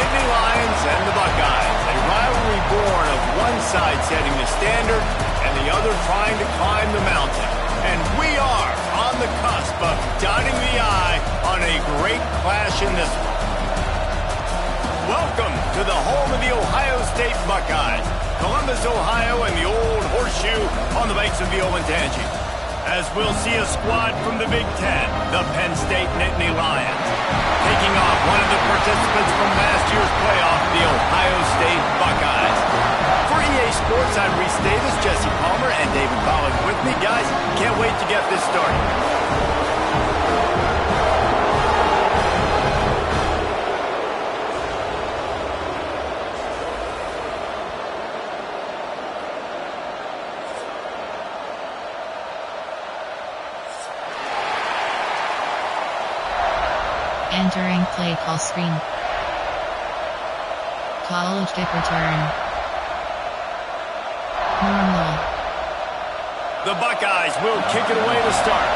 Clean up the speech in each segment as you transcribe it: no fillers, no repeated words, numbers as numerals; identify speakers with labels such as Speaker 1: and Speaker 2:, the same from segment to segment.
Speaker 1: Nittany Lions and the Buckeyes. A rivalry born of one side setting the standard and the other trying to climb the mountain. And we are on the cusp of dotting the I on a great clash in this one. Welcome to the home of the Ohio State Buckeyes, Columbus, Ohio, and the old horseshoe on the banks of the Olentangy. As we'll see a squad from the Big Ten, the Penn State Nittany Lions, taking off one of the participants from last year's playoff, the Ohio State Buckeyes. For EA Sports, I'm Reese Davis, Jesse Palmer, and David Pollack with me. Guys, can't wait to get this started.
Speaker 2: Entering play call screen. College kick return. Normal.
Speaker 1: The Buckeyes will kick it away to start.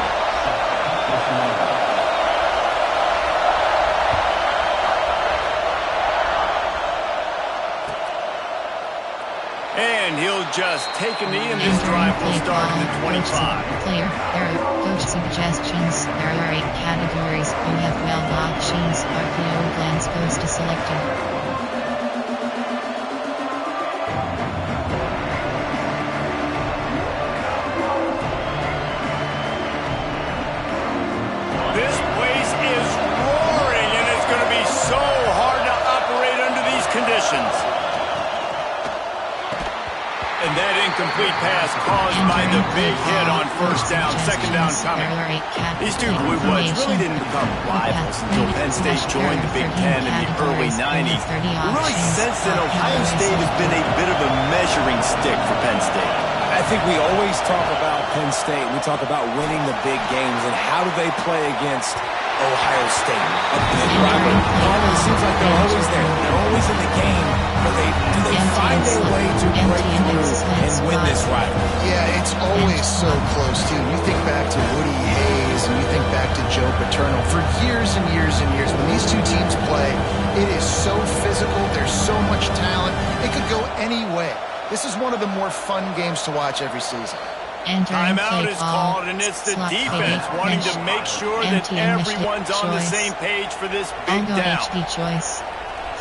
Speaker 1: And he'll just take a knee, and this drive will start at the 25.
Speaker 2: Player error. Coach suggestions. There are 8 categories. You have 12 options. RPO glance goes to selected.
Speaker 1: This place is roaring, and it's going to be so hard to operate under these conditions. And that incomplete pass caused by the big hit on first down, second down coming. These two Blue Bloods really didn't become rivals until Penn State joined the Big Ten in the early 90s. We really sense that Ohio State has been a bit of a measuring stick for Penn State.
Speaker 3: I think we always talk about Penn State. We talk about winning the big games, and how do they play against Ohio State? A big rival. It seems like they're always there. They're always in the game, but do they find their way to break through and win this rivalry?
Speaker 4: Yeah, it's always so close, too. You think back to Woody Hayes and you think back to Joe Paterno. For years and years and years, when these two teams play, it is so physical. There's so much talent. It could go any way. This is one of the more fun games to watch every season.
Speaker 1: Timeout is called, and it's the defense wanting to make sure that everyone's on the same page for this big down.
Speaker 2: HD choice.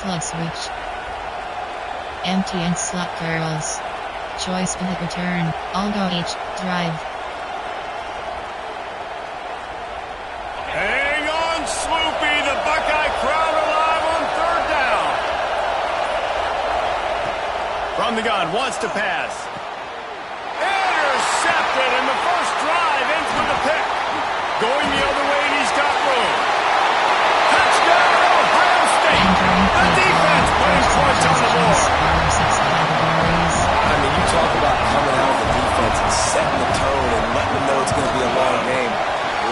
Speaker 2: Flood switch. Empty and slot girls. Choice pivot return. Algo H. Drive.
Speaker 1: Hang on, Sloopy. The Buckeye crowd alive on third down. From the gun, wants to pass. Intercepted, and the first drive ends with a pick. Going the other way, and he's got room. Touchdown, Ohio State. The defense putting points on the board.
Speaker 3: I mean, you talk about coming out of the defense and setting the tone and letting them know it's going to be a long game.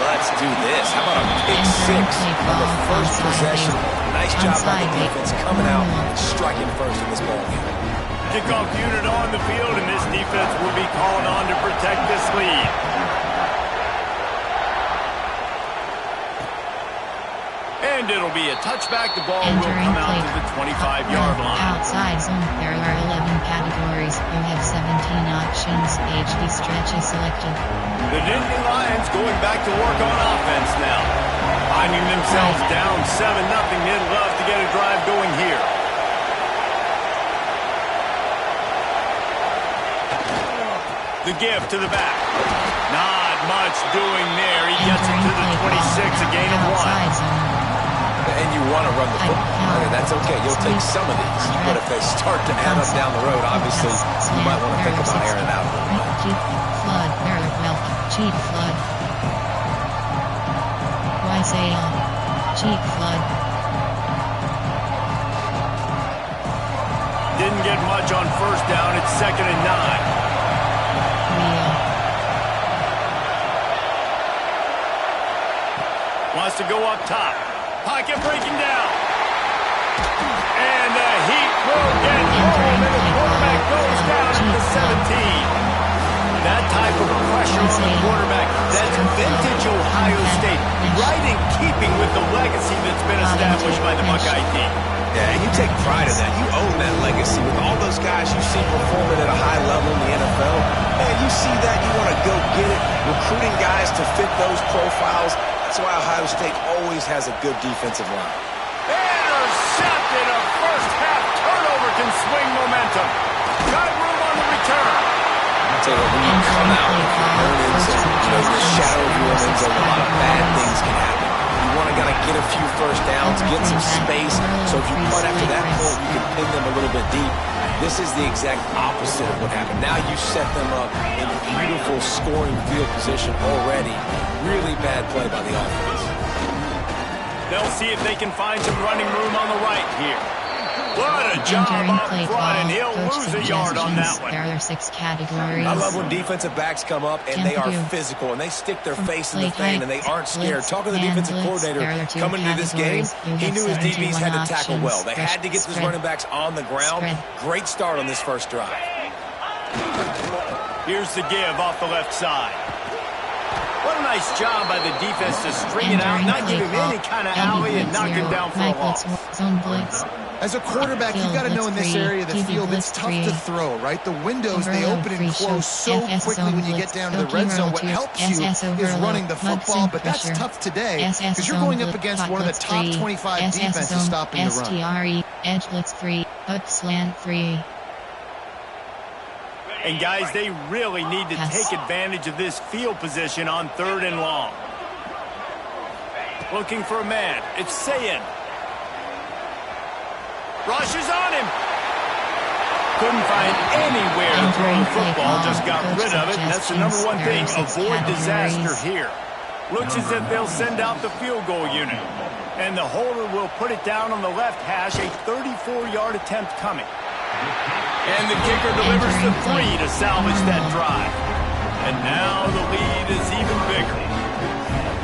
Speaker 3: Let's do this. How about a pick 6 on the first possession? Nice job by the defense coming out and striking first in this ball game.
Speaker 1: Kickoff unit on the field, and this defense will be called on to protect this lead. And it'll be a touchback. The ball will come out to the 25-yard line.
Speaker 2: Outside zone, there are 11 categories. You have 17 options. HD stretch is selected.
Speaker 1: The Nittany Lions going back to work on offense now. Finding themselves down 7-0. They'd love to get a drive going here. The give to the back. Not much doing there. He gets it to the 26, a gain of 1.
Speaker 3: And you want to run the football. That's okay. You'll take some of these. But if they start to add up down the road, obviously, you might want to think about airing it out a little bit.
Speaker 2: Cheap flood. Cheap flood. Why say cheap flood?
Speaker 1: Didn't get much on first down. It's 2nd and 9. Wants to go up top. Pocket breaking down. And the heat will get home, and the quarterback goes down at the 17. That type of pressure on the quarterback, that's vintage Ohio State, right in keeping with the legacy that's been established by the Buckeye team.
Speaker 4: Yeah, he
Speaker 3: take pride in that. You own that legacy. With all those guys you see performing at a high level in the NFL, man, you see that, you want to go get it. Recruiting guys to fit those profiles. That's why Ohio State always has a good defensive line.
Speaker 1: Intercepted. A first-half turnover can swing momentum. Got room on the return.
Speaker 3: I'll tell you what, when you come out with your earnings and, the shadow of your earnings, a lot of bad things can happen. You want to kind of get a few first downs, get some space, so if you putt after that point, you can pin them a little bit deep. This is the exact opposite of what happened. Now you set them up in beautiful scoring field position already. Really bad play by the offense.
Speaker 1: They'll see if they can find some running room on the right here. What a job up front, and he'll lose a yard on that one.
Speaker 2: There are 6 categories.
Speaker 3: I love when defensive backs come up and they are physical and they stick their face in the fan and they aren't scared. Talking to the defensive coordinator coming into this game, he knew his DBs had to tackle well. They had to get these running backs on the ground. Great start on this first drive.
Speaker 1: Here's the give off the left side. What a nice job by the defense to string it out, not give him any kind of alley and knock him down for a loss.
Speaker 4: As a quarterback, you've got to know in this area of the field, it's tough to throw, right? The windows, they open and close so quickly when you get down to the red zone. What helps you is running the football, but that's tough today because you're going up against one of the top 25 defenses stopping the run.
Speaker 2: Edge blitz 3, hook slant 3.
Speaker 1: And guys, they really need to take advantage of this field position on 3rd and long. Looking for a man. It's Sayin. Rushes on him. Couldn't find anywhere to throw the football. Just got rid of it, and that's the number one thing. Avoid disaster here. Looks as if they'll send out the field goal unit. And the holder will put it down on the left hash. A 34-yard attempt coming. And the kicker delivers the 3 to salvage that drive. And now the lead is even bigger.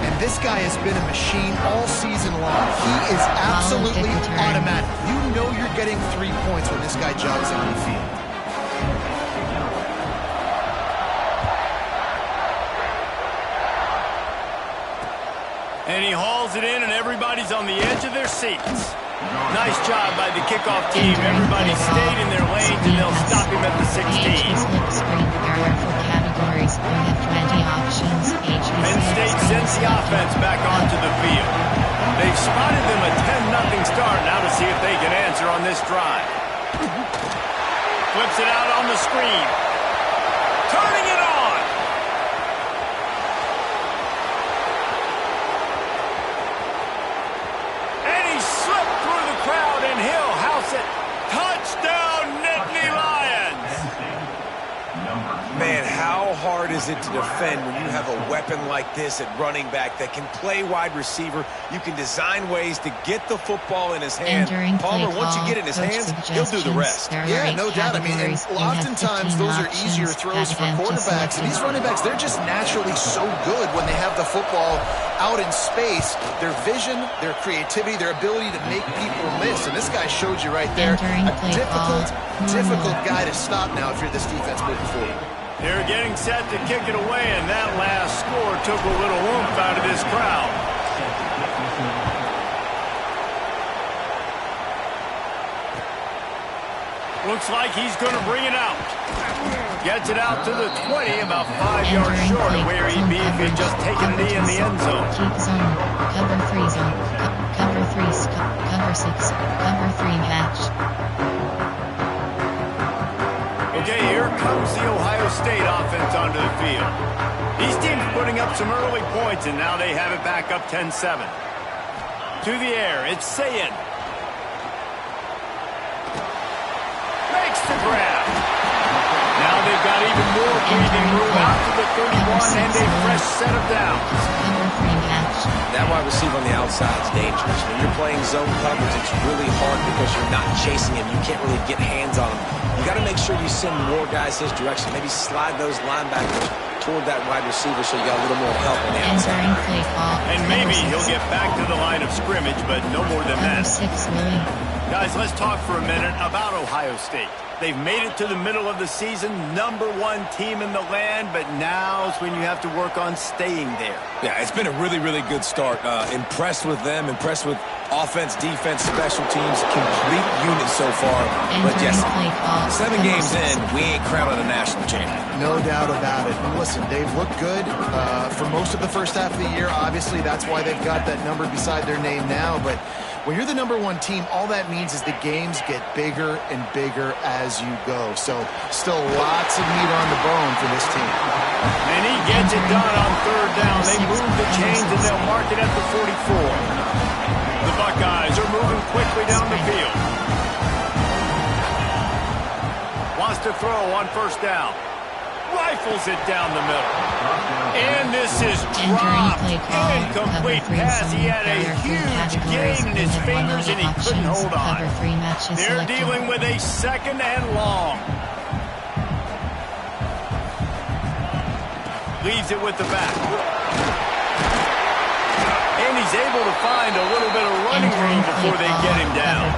Speaker 4: And this guy has been a machine all season long. He is absolutely automatic. You know you're getting 3 points when this guy jogs on the field.
Speaker 1: And he hauls it in, and everybody's on the edge of their seats. Nice job by the kickoff team. Everybody stayed in their lanes, and they'll stop him at the 16. Penn State sends the offense back onto the field. They've spotted them a 10-0 start. Now to see if they can answer on this drive. Flips it out on the screen. Turning it on. And he slipped through the crowd, and he'll house it. Touchdown, Nittany Lions.
Speaker 3: Man, how hard is it to defend when you have a weapon like this at running back that can play wide receiver? You can design ways to get the football in his hand. Palmer, once you get it in his hands, he'll do the rest.
Speaker 4: Yeah, no doubt. I mean, and oftentimes those are easier throws for quarterbacks. And these running backs, they're just naturally so good when they have the football out in space. Their vision, their creativity, their ability to make people miss. And this guy showed you right there. A difficult guy to stop now if you're this defense moving forward.
Speaker 1: They're getting set to kick it away, and that last score took a little oomph out of this crowd. Looks like he's going to bring it out. Gets it out to the 20, about 5 yards short of where he'd be if he'd just taken it in the end zone.
Speaker 2: Cover 3 zone. Cover 3, cover 6, cover 3 match.
Speaker 1: Okay, here comes the Ohio State offense onto the field. These teams putting up some early points, and now they have it back up 10-7. To the air, it's Sayin. Makes the grab. Now they've got even more breathing room out to the 31 and a fresh set of downs.
Speaker 3: That wide receiver on the outside is dangerous. When you're playing zone coverage, it's really hard because you're not chasing him. You can't really get hands on him. You got to make sure you send more guys his direction. Maybe slide those linebackers toward that wide receiver so you got a little more help on the outside.
Speaker 1: And maybe he'll get back to the line of scrimmage, but no more than that. Guys, let's talk for a minute about Ohio State. They've made it to the middle of the season, #1 team in the land, but now's when you have to work on staying there.
Speaker 3: Yeah, it's been a really, really good start. Impressed with them, impressed with offense, defense, special teams, complete unit so far. But yes, 7 games in, we ain't crowning a national champion.
Speaker 4: No doubt about it. And listen, they've looked good for most of the first half of the year. Obviously, that's why they've got that number beside their name now. But when you're the #1 team, all that means is the games get bigger and bigger as you go. So still lots of meat on the bone for this team.
Speaker 1: And he gets it done on 3rd down. They move the chains and they'll mark it at the 44. The Buckeyes are moving quickly down the field. Wants to throw on 1st down. Rifles it down the middle. And this is dropped. Incomplete pass. He had a huge gain in his fingers and he couldn't hold on. They're dealing with a 2nd and long. Leaves it with the back. And he's able to find a little bit of running room before they get him down.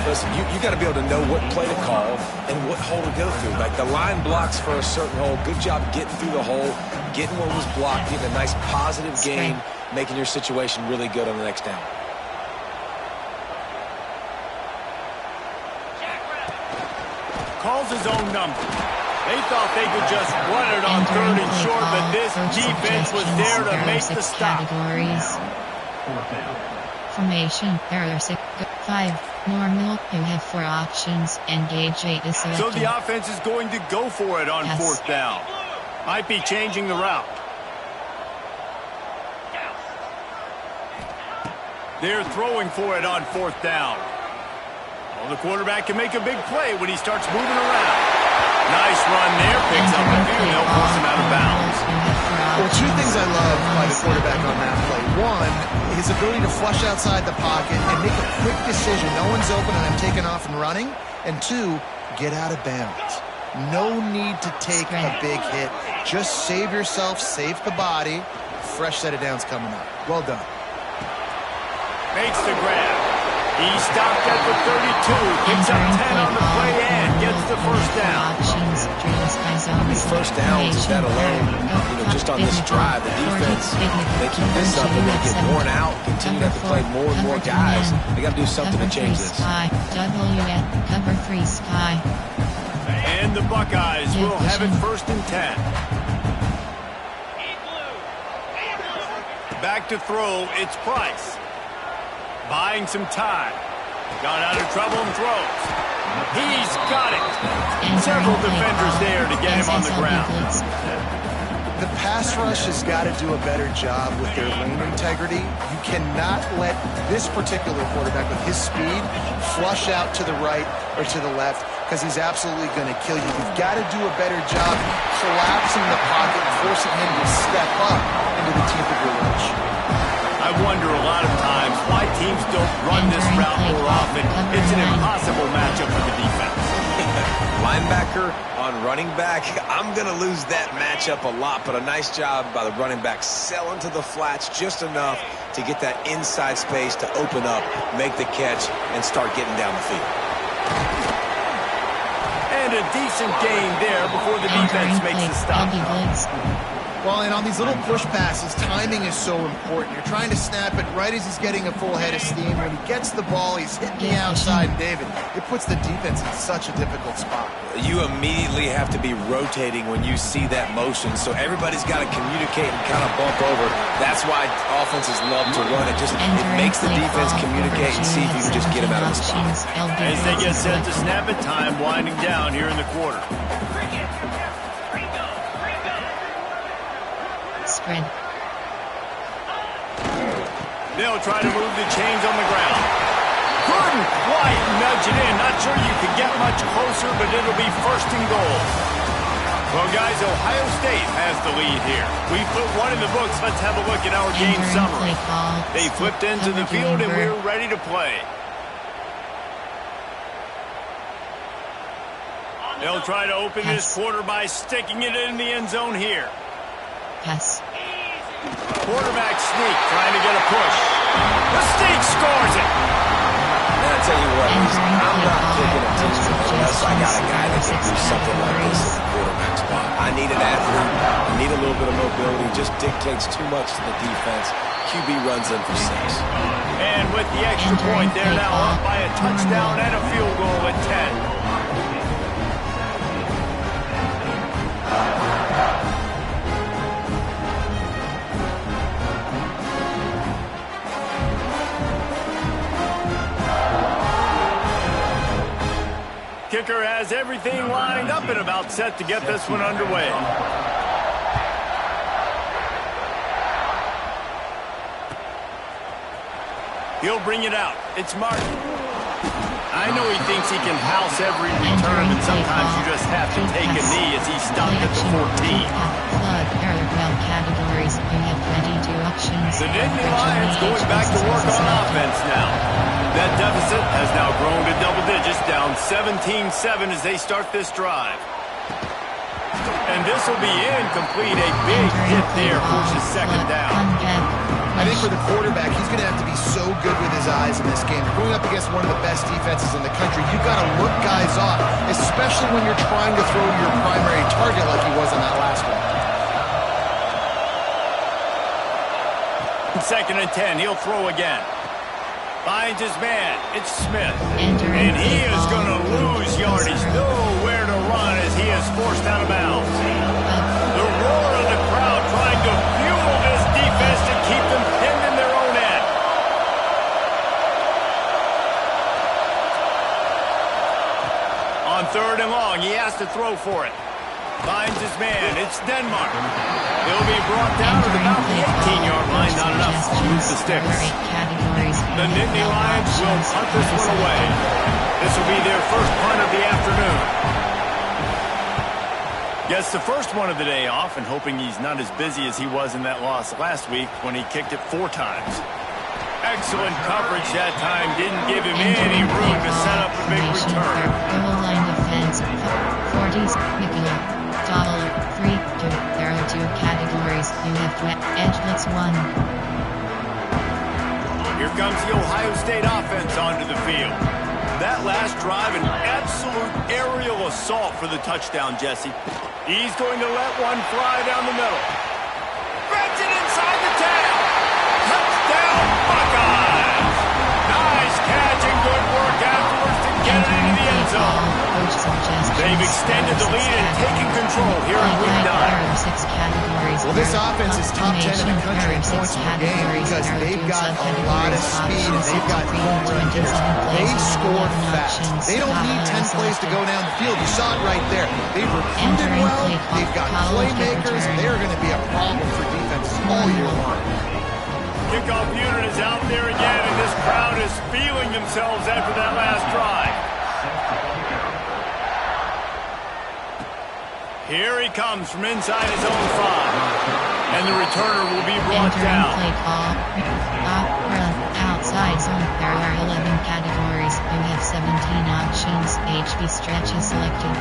Speaker 3: Listen, you got to be able to know what play to call and what hole to go through. Like the line blocks for a certain hole. Good job getting through the hole, getting what was blocked, getting a nice positive gain, making your situation really good on the next down.
Speaker 1: Calls his own number. They thought they could just run it on 3rd and short, but this defense was there to make the stop.
Speaker 2: Formation, error 6, 5, normal, you have 4 options, engage 8 is selected.
Speaker 1: So the offense is going to go for it on 4th down. Might be changing the route. They're throwing for it on 4th down. Well, the quarterback can make a big play when he starts moving around. Nice run there, picks up a few, and they'll force him out of bounds.
Speaker 4: Well, 2 things I love by the quarterback on that play. 1, his ability to flush outside the pocket and make a quick decision. No one's open and I'm taking off and running. And 2, get out of bounds. No need to take a big hit. Just save yourself, save the body. Fresh set of downs coming up. Well done.
Speaker 1: Makes the grab. He stopped at the 32, picks up 10 on the play and gets the 1st down.
Speaker 3: How many 1st downs is that alone? Just on this drive, the defense, they keep this up, they're going to get worn out, continue to have to play more and more guys. They got to do something to change this.
Speaker 2: Cover 3 Sky.
Speaker 1: And the Buckeyes will have it 1st and 10. Back to throw, it's Price. Buying some time. Got out of trouble and throws. He's got it. Several defenders there to get him on the ground.
Speaker 4: The pass rush has got to do a better job with their lane integrity. You cannot let this particular quarterback with his speed flush out to the right or to the left because he's absolutely going to kill you. You've got to do a better job collapsing the pocket and forcing him to step up into the teeth of your rush.
Speaker 1: I wonder a lot of times why teams don't run this route more often. It's an impossible matchup for the defense.
Speaker 3: Linebacker on running back, I'm going to lose that matchup a lot, but a nice job by the running back selling to the flats just enough to get that inside space to open up, make the catch, and start getting down the field.
Speaker 1: And a decent gain there before the defense makes the stop.
Speaker 4: Well, and on these little push passes, timing is so important. You're trying to snap it right as he's getting a full head of steam. When he gets the ball, he's hitting the outside, David. It puts the defense in such a difficult spot.
Speaker 3: You immediately have to be rotating when you see that motion, so everybody's got to communicate and kind of bump over. That's why offenses love to run it. It makes the defense communicate and see if you can just get him out of the spot.
Speaker 1: As they get set to snap it, time winding down here in the quarter.
Speaker 2: Spread.
Speaker 1: They'll try to move the chains on the ground. Couldn't quite nudge it in. Not sure you could get much closer, but it'll be 1st and goal. Well, guys, Ohio State has the lead here. We put one in the books. Let's have a look at our game summary. They flipped into the field, and we're ready to play. They'll try to open this quarter by sticking it in the end zone here.
Speaker 2: Pass.
Speaker 1: Quarterback sneak, trying to get a push. The sneak scores it.
Speaker 3: And I tell you what, I'm not picking a team unless I got a guy that can do something like this at the quarterback spot. I need an athlete. I need a little bit of mobility. It just dictates too much to the defense. QB runs in for 6.
Speaker 1: And with the extra point, they're now up by a touchdown and a field goal at 10. Kicker has everything lined up and about set to get this one underway. He'll bring it out. It's Martin. I know he thinks he can house every return, but sometimes you just have to take a knee as he's stopped at the 14.
Speaker 2: Categories. You have 22 options.
Speaker 1: The Nittany Lions going back to work on offense now. That deficit has now grown to double digits, down 17-7 as they start this drive. And this will be incomplete. A big hit there pushes second down.
Speaker 4: I think for the quarterback, he's going to have to be so good with his eyes in this game. You're going up against one of the best defenses in the country. You've got to look guys off, especially when you're trying to throw to your primary target like he was on that last one.
Speaker 1: 2nd and 10. He'll throw again. Finds his man. It's Smith.
Speaker 2: And
Speaker 1: he is going to lose yardage. Nowhere to run as he is forced out of bounds. The roar of the crowd trying to fuel this defense to keep them pinned in their own end. On 3rd and long, he has to throw for it. Finds his man. It's Denmark. He'll be brought down to about the 18-yard line. Not enough to move the sticks. The Nittany Lions will punt this one away. This will be their first punt of the afternoon. Gets the first one of the day off and hoping he's not as busy as he was in that loss last week when he kicked it 4 times. Excellent coverage that time. Didn't give him any room to set up a big return.
Speaker 2: Goal line defense. 40s. Nicola. $3. There are 2 categories. You have edge blitz 1.
Speaker 1: Here comes the Ohio State offense onto the field. That last drive, an absolute aerial assault for the touchdown, Jesse. He's going to let one fly down the middle. Threads it inside the 10. Touchdown, Buckeyes! Nice catch and good work afterwards to get it into the end zone. They've extended the lead and taken control here in week 9.
Speaker 4: Well, this offense is top 10 in the country in points per game because they've got a lot of speed and they've got home run hitters. They score fast. They don't need 10 plays to go down the field. You saw it right there. They've recruited well. They've got playmakers. They're going to be a problem for defenses all year long.
Speaker 1: Kickoff unit is out there again, and this crowd is feeling themselves after that last drive. Here he comes from inside his own 5. And the returner will be brought down.
Speaker 2: Outside zone. There are 11 categories. You have 17 options. HB stretch is selected.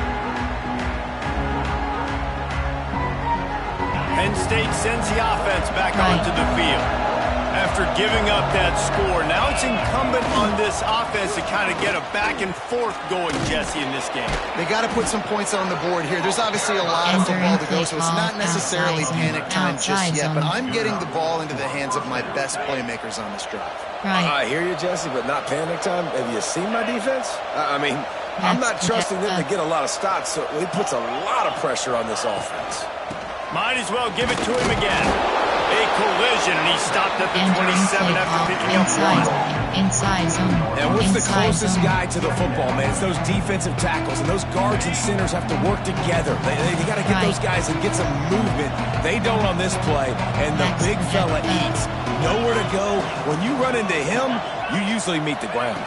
Speaker 1: Penn State sends the offense back onto the field. After giving up that score, now it's incumbent on this offense to kind of get a back and forth going, Jesse, in this game.
Speaker 4: They got to put some points on the board here. There's obviously a lot of football to go, so it's not necessarily panic time just yet, but I'm getting the ball into the hands of my best playmakers on this drive.
Speaker 3: I hear you, Jesse, but not panic time. Have you seen my defense? I mean, I'm not trusting them to get a lot of stops, so it puts a lot of pressure on this offense.
Speaker 1: Might as well give it to him again. A collision, and he stopped at the 27 after picking up 1.
Speaker 2: Inside zone.
Speaker 3: And what's the closest guy to the football, man? It's those defensive tackles, and those guards and centers have to work together. They got to get those guys and get some movement. They don't on this play, and the big fella eats. Nowhere to go. When you run into him, you usually meet the ground.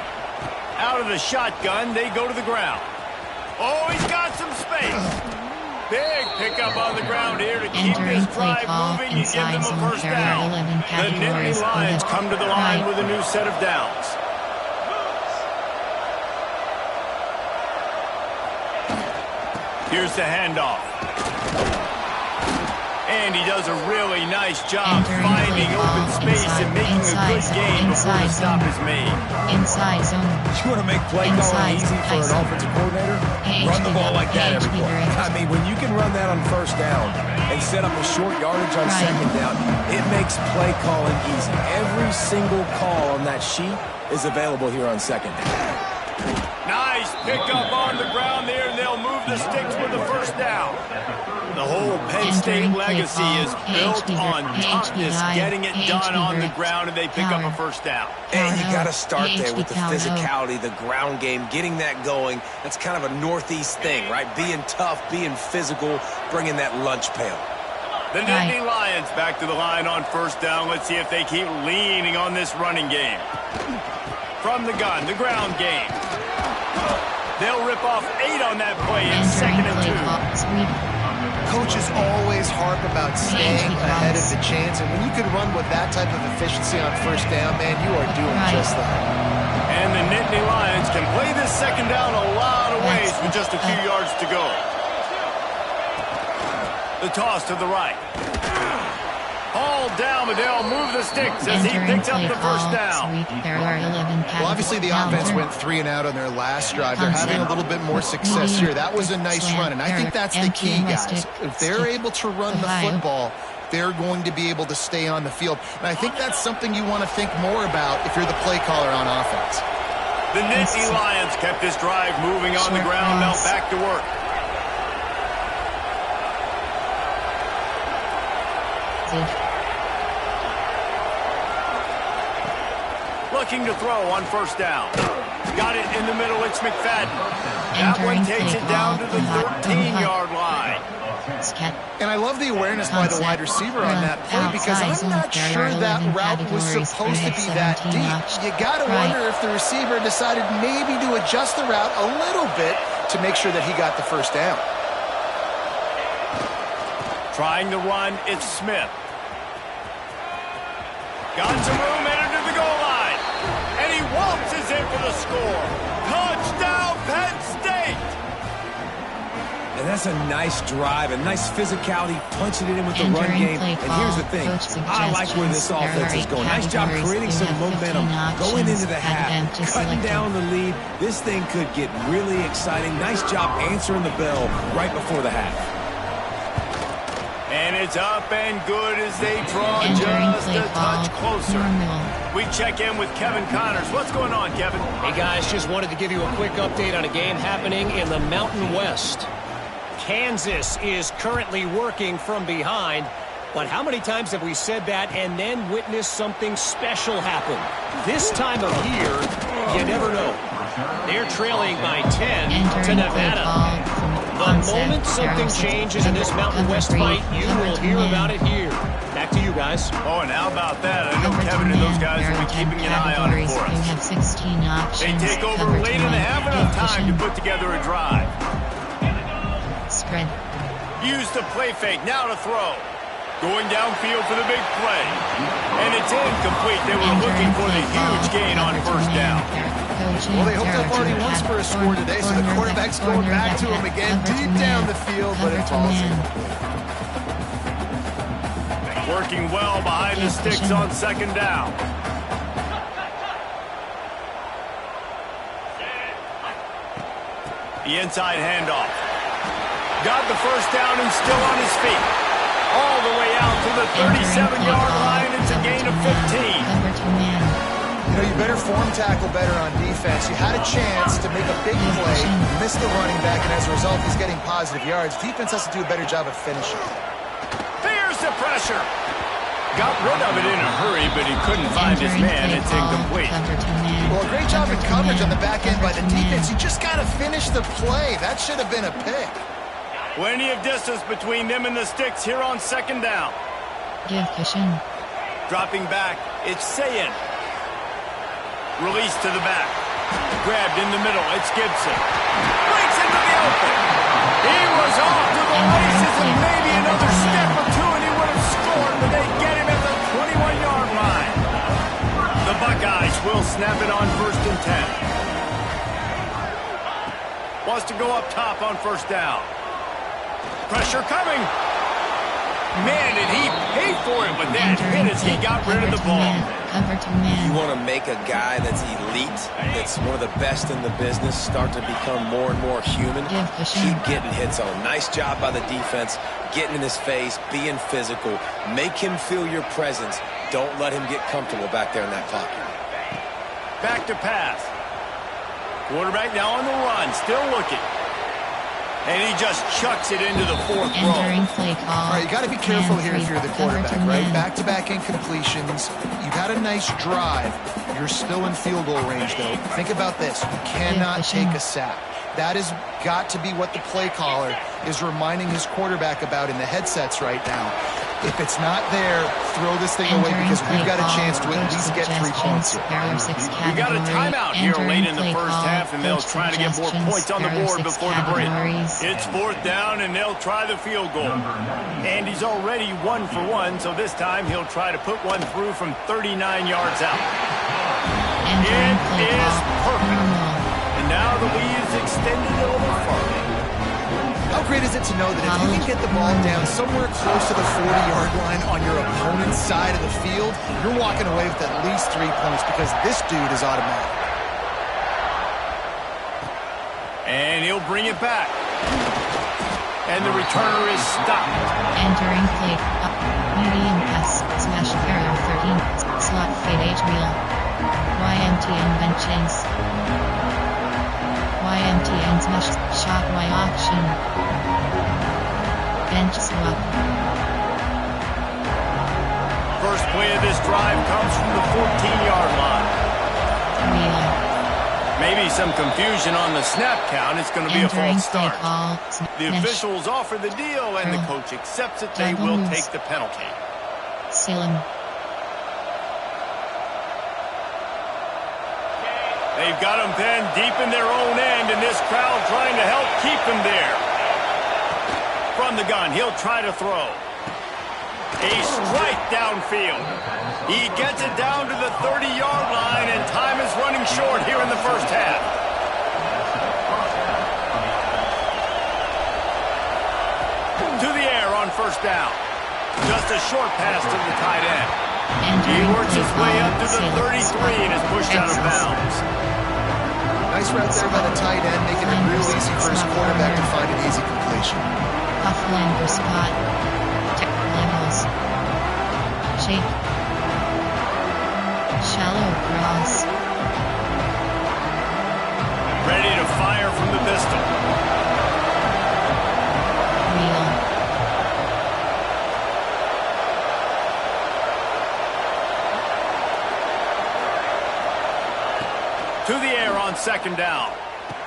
Speaker 1: Out of the shotgun, they go to the ground. Oh, he's got some space. Big pickup on the ground here to keep this drive moving and give them a first down. The Nittany Lions come to the line with a new set of downs. Here's the handoff. And he does a really nice job finding open space and making a good game before the stop is made.
Speaker 2: Inside zone.
Speaker 3: You want to make play calling easy for an offensive coordinator? Run the ball like that every play. I mean, when you can run that on first down and set up a short yardage on second down, it makes play calling easy. Every single call on that sheet is available here on second down.
Speaker 1: Nice pickup on the ground there, and they'll move the sticks with the first down. The whole Penn State legacy is built on toughness, getting it done on the ground, and they pick up a first down.
Speaker 3: And you got to start there with the physicality, the ground game, getting that going. That's kind of a Northeast thing, right? Being tough, being physical, bringing that lunch pail.
Speaker 1: The Nittany Lions back to the line on first down. Let's see if they keep leaning on this running game. From the gun, the ground game. They'll rip off 8 on that play in 2nd and 2.
Speaker 4: Coaches always harp about staying ahead of the chance, and when you can run with that type of efficiency on first down, man, you are doing just that.
Speaker 1: And the Nittany Lions can play this second down a lot of ways with just a few yards to go. The toss to the right. All down, but they'll move the sticks as he picks up the first down.
Speaker 4: Well, obviously the offense went 3 and out on their last drive. They're having a little bit more success here. That was a nice run, and I think that's the key, guys. If they're able to run the football, they're going to be able to stay on the field. And I think that's something you want to think more about if you're the play caller on offense.
Speaker 1: The Nittany Lions kept this drive moving on the ground. Now back to work. Looking to throw on first down. Got it in the middle. It's McFadden. That one takes it down to the 13-yard line.
Speaker 4: And I love the awareness by the wide receiver on that play because I'm not sure that route was supposed to be that deep. You got to wonder if the receiver decided maybe to adjust the route a little bit to make sure that he got the first down.
Speaker 1: Trying to run, it's Smith. Got some room, entered to the goal line. And he waltzes in for the score. Touchdown, Penn State!
Speaker 3: And that's a nice drive, a nice physicality, punching it in with the run game. And here's the thing, I like where this offense is going. Nice job creating some momentum, going into the half, cutting down the lead. This thing could get really exciting. Nice job answering the bell right before the half.
Speaker 1: And it's up and good as they draw just a touch closer. We check in with Kevin Connors. What's going on, Kevin?
Speaker 5: Hey, guys, just wanted to give you a quick update on a game happening in the Mountain West. Kansas is currently working from behind, but how many times have we said that and then witnessed something special happen? This time of year, you never know. They're trailing by 10 to Nevada. The moment something changes in this Mountain West fight, you will hear about it here. Back to you guys.
Speaker 1: Oh, and how about that? I know Kevin and those guys will be keeping an eye on it for us. They take over late in the half, enough time to put together a drive.
Speaker 2: Spread.
Speaker 1: Use the play fake, now to throw. Going downfield for the big play. And it's incomplete. They were looking for the huge gain on first down.
Speaker 4: Well, they hoped up already once for a score today, so the quarterback's going back to him again, deep down the field, but it falls in.
Speaker 1: Working well behind the sticks on second down. The inside handoff. Got the first down and still on his feet. All the way out to the 37-yard line. It's a gain of 15.
Speaker 4: You know, you better form tackle better on defense. You had a chance to make a big play, missed the running back, and as a result, he's getting positive yards. Defense has to do a better job of finishing.
Speaker 1: Here's the pressure. Got rid of it in a hurry, but he couldn't find his man. It's incomplete.
Speaker 4: Well, a great job in coverage on the back end by the defense. You just got to finish the play. That should have been a pick.
Speaker 1: Plenty of distance between them and the sticks here on second down.
Speaker 2: Give cushion.
Speaker 1: Dropping back, it's Sayin. Release to the back. Grabbed in the middle, it's Gibson. Breaks into the open. He was off to the races and maybe another step or two and he would have scored, but they get him at the 21-yard line. The Buckeyes will snap it on 1st and 10. Wants to go up top on first down. Pressure coming. Man, did he pay for it, but that hit as he got rid of the ball.
Speaker 2: Cover two man.
Speaker 3: You want to make a guy that's elite, that's one of the best in the business, start to become more and more human. Keep getting hits on. Nice job by the defense, getting in his face, being physical. Make him feel your presence. Don't let him get comfortable back there in that pocket.
Speaker 1: Back to pass. Quarterback now on the run, still looking. And he just chucks it into the fourth row.
Speaker 2: Entering play call.
Speaker 4: All right, you got to be careful here if you're the quarterback, right? Back-to-back incompletions. You had a nice drive. You're still in field goal range, though. Think about this. You cannot take a sack. That has got to be what the play caller is reminding his quarterback about in the headsets right now. If it's not there, throw this thing away because we've got a chance to at least get 3 points here.
Speaker 1: We got a timeout here late in the first half, and they'll try to get more points on the board before the break. It's fourth down, and they'll try the field goal. And he's already 1 for 1, so this time he'll try to put one through from 39 yards out. It is perfect. And now the lead is extended a little further.
Speaker 4: How great is it to know that if you can get the ball down somewhere close to the 40-yard line on your opponent's side of the field, you're walking away with at least 3 points because this dude is automatic.
Speaker 1: And he'll bring it back. And the returner is stopped.
Speaker 2: Entering play. Medium pass. Smash error 13. Slot fade wheel. YMT inventions. YMTN smash shot Y option. Bench swap.
Speaker 1: First play of this drive comes from the 14-yard line.
Speaker 2: Wheel.
Speaker 1: Maybe some confusion on the snap count. It's going to be a false start. The officials offer the deal, and the coach accepts it. They will take the penalty.
Speaker 2: Salem.
Speaker 1: They've got him then deep in their own end, and this crowd trying to help keep him there. From the gun, he'll try to throw. A strike downfield. He gets it down to the 30-yard line, and time is running short here in the first half. To the air on first down. Just a short pass to the tight end. He works his way up to the 33 and is pushed out of bounds.
Speaker 4: Nice route there by the tight end, making it real easy for his quarterback to find an easy completion.
Speaker 2: Offline spot. Levels. Shape. Shallow cross.
Speaker 1: Ready to fire from the pistol.
Speaker 2: Wheel.
Speaker 1: To the air on second down.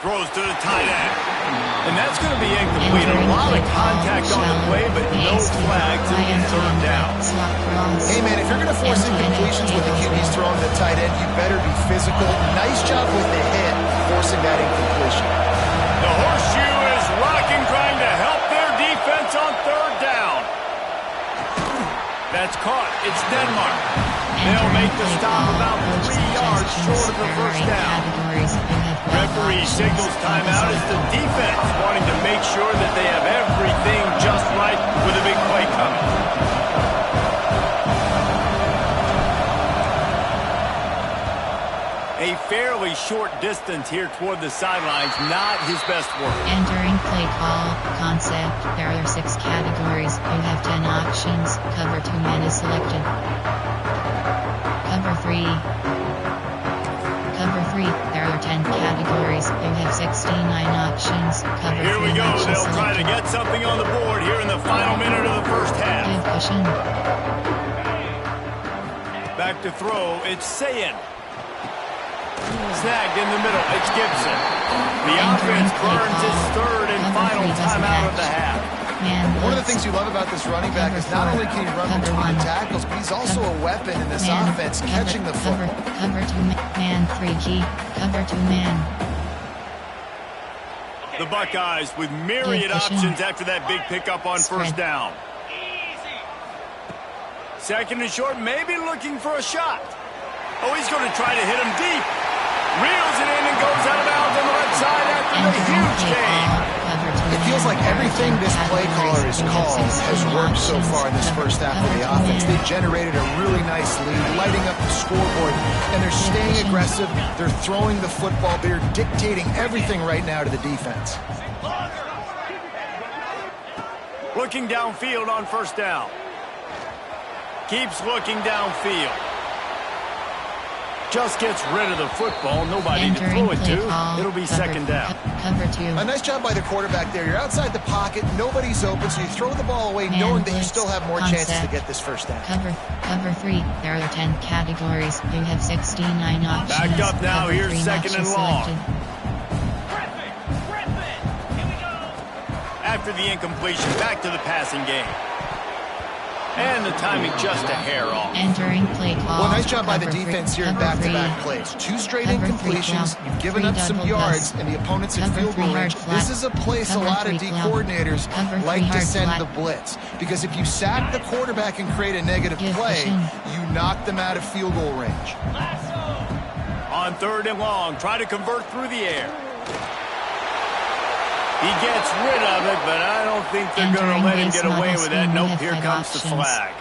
Speaker 1: Throws to the tight end. And that's going to be incomplete. A lot of contact on the play, but no flags in third down.
Speaker 4: Hey, man, if you're going to force incompletions with the QB's throwing to the tight end, you better be physical. Nice job with the hit, forcing that incompletion.
Speaker 1: The horseshoe is rocking, trying to help their defense on third down. That's caught. It's Denmark. They'll make the stop about 3 yards short of the first down. Referee signals timeout as the defense wanting to make sure that they have everything just right with a big play coming. A fairly short distance here toward the sidelines, not his best work.
Speaker 2: Entering play call, concept, there are 6 categories, you have 10 options, cover 2 men is selected. Cover 3. Cover 3, there are 10 categories, you have 69 options, cover 3
Speaker 1: Here we go, they'll
Speaker 2: selected.
Speaker 1: try to get something on the board here in the final minute of the first half.
Speaker 2: Cushion.
Speaker 1: Back to throw, it's Sayin. Snagged in the middle, it's Gibson. The offense burns its third and final timeout of the half.
Speaker 4: One of the things you love about this running back is not only can he run between the tackles, but he's also a weapon in this offense, catching the football.
Speaker 2: Cover 2 man, 3 key, cover 2 man.
Speaker 1: The Buckeyes with myriad options after that big pickup on first down. Second and short, maybe looking for a shot. Oh, he's going to try to hit him deep. Reels it in and goes out of bounds on the left side after the huge gain.
Speaker 2: Cover 2
Speaker 4: It feels like everything this play caller has called has worked so far in this first half of the offense. They've generated a really nice lead, lighting up the scoreboard, and they're staying aggressive. They're throwing the football. They're dictating everything right now to the defense.
Speaker 1: Looking downfield on first down. Keeps looking downfield. Just gets rid of the football. Nobody to throw it to. It'll be second down.
Speaker 2: Cover 2.
Speaker 4: A nice job by the quarterback there. You're outside the pocket. Nobody's open, so you throw the ball away knowing that you still have more chances to get this first down.
Speaker 2: Cover 3. There are 10 categories. You have 69 options.
Speaker 1: Back up now. Here's second and long. After the incompletion, back to the passing game. And the timing just a hair off.
Speaker 2: Entering play call.
Speaker 4: Well, nice job by the defense here in back-to-back plays. 2 straight incompletions. You've given up some yards, and the opponent's in field goal range. This is a place a lot of D coordinators like to send the blitz. Because if you sack the quarterback and create a negative play, you knock them out of field goal range.
Speaker 1: On third and long, try to convert through the air. He gets rid of it, but I don't think they're going to let him get away with that. Nope, here comes the flag.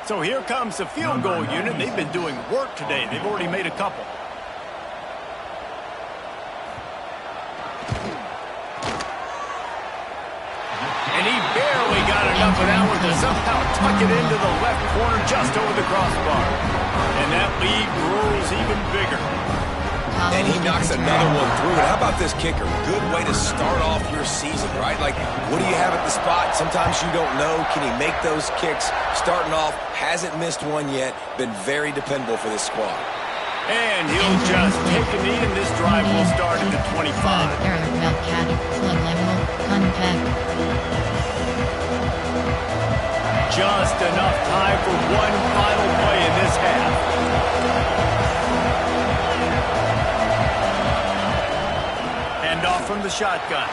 Speaker 1: So here comes the field goal unit. They've been doing work today. They've already made a couple. And he barely got enough of that one to somehow tuck it into the left corner just over the crossbar. And that lead grows even bigger.
Speaker 3: And he knocks another one through. And how about this kicker? Good way to start off your season, right? Like, what do you have at the spot? Sometimes you don't know. Can he make those kicks? Starting off, hasn't missed one yet. Been very dependable for this squad.
Speaker 1: And he'll just take a knee, and this drive will start at the 25. Just enough time for one final play in this half. Off from the shotgun.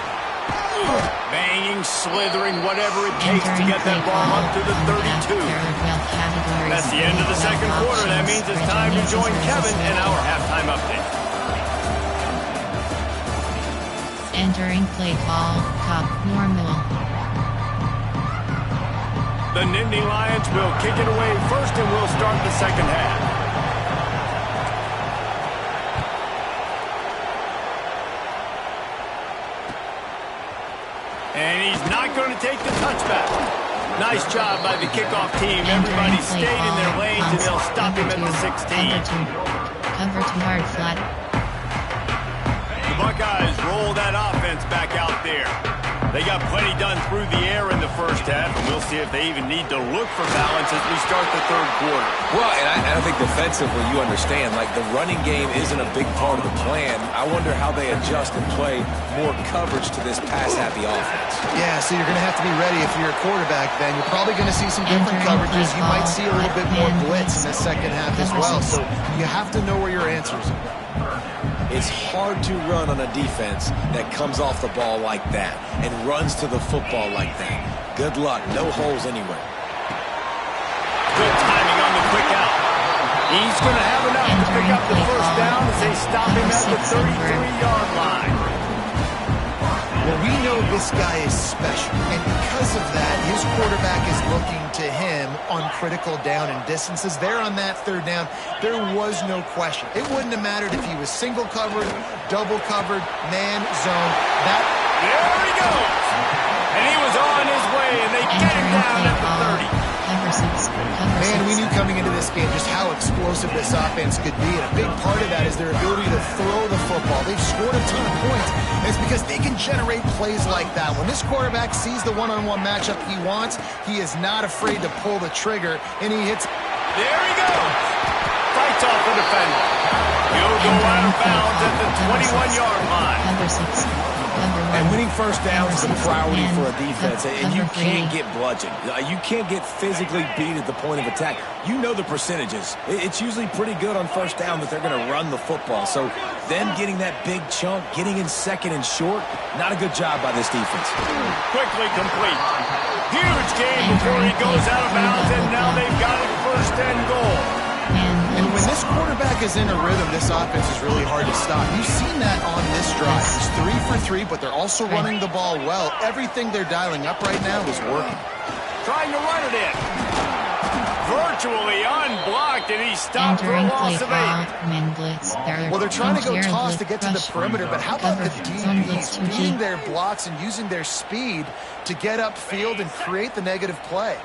Speaker 1: Banging, slithering, whatever it takes to get that ball up to the 32. That's the end of the second quarter. That means it's time to join Kevin in our halftime update.
Speaker 2: Entering play call, Cup normal.
Speaker 1: The Nittany Lions will kick it away first, and we'll start the second half. And he's not going to take the touchback. Nice job by the kickoff team. Everybody stayed in their lanes, and they'll stop him at the 16.
Speaker 2: Cover 2 hard flat.
Speaker 1: The Buckeyes roll that offense back out there. They got plenty done through the air in the first half, and we'll see if they even need to look for balance as we start the third quarter.
Speaker 3: Well, and I think defensively, you understand, like the running game isn't a big part of the plan. I wonder how they adjust and play more coverage to this pass-happy offense.
Speaker 4: Yeah, so you're going to have to be ready if you're a quarterback then. You're probably going to see some different coverages. You might see a little bit more blitz in the second half as well, so you have to know where your answers are.
Speaker 3: It's hard to run on a defense that comes off the ball like that and runs to the football like that. Good luck. No holes anywhere.
Speaker 1: Good timing on the quick out. He's going to have enough to pick up the first down as they stop him at the 33-yard line.
Speaker 4: Well, we know this guy is special, and because of that, his quarterback is looking to him on critical down and distances. There on that third down, there was no question. It wouldn't have mattered if he was single covered, double covered, man, zone.
Speaker 1: There he goes! And he was on his way, and they get him down at the 30.
Speaker 2: Man,
Speaker 4: we knew coming into this game just how explosive this offense could be, and a big part of that is their ability to throw the football. They've scored a ton of points, and it's because they can generate plays like that. When this quarterback sees the one-on-one matchup he wants, he is not afraid to pull the trigger, and he hits.
Speaker 1: There he goes! Fights off the defender. He'll go out of bounds at the 21-yard line.
Speaker 3: And winning first down is a priority for a defense, and you can't get bludgeoned. You can't get physically beat at the point of attack. You know the percentages. It's usually pretty good on first down that they're going to run the football. So them getting that big chunk, getting in second and short, not a good job by this defense.
Speaker 1: Quickly complete. Huge game before he goes out of bounds, and now they've got it first and goal.
Speaker 4: And when this quarterback is in a rhythm, this offense is really hard to stop. You've seen that on this drive. He's 3 for 3, but they're also running the ball well. Everything they're dialing up right now is working.
Speaker 1: Trying to run it in. Virtually unblocked, and he's stopped for a loss of 8.
Speaker 4: Well, they're trying to go toss to get to the perimeter, but how about the DBs beating their blocks and using their speed to get upfield and create the negative play?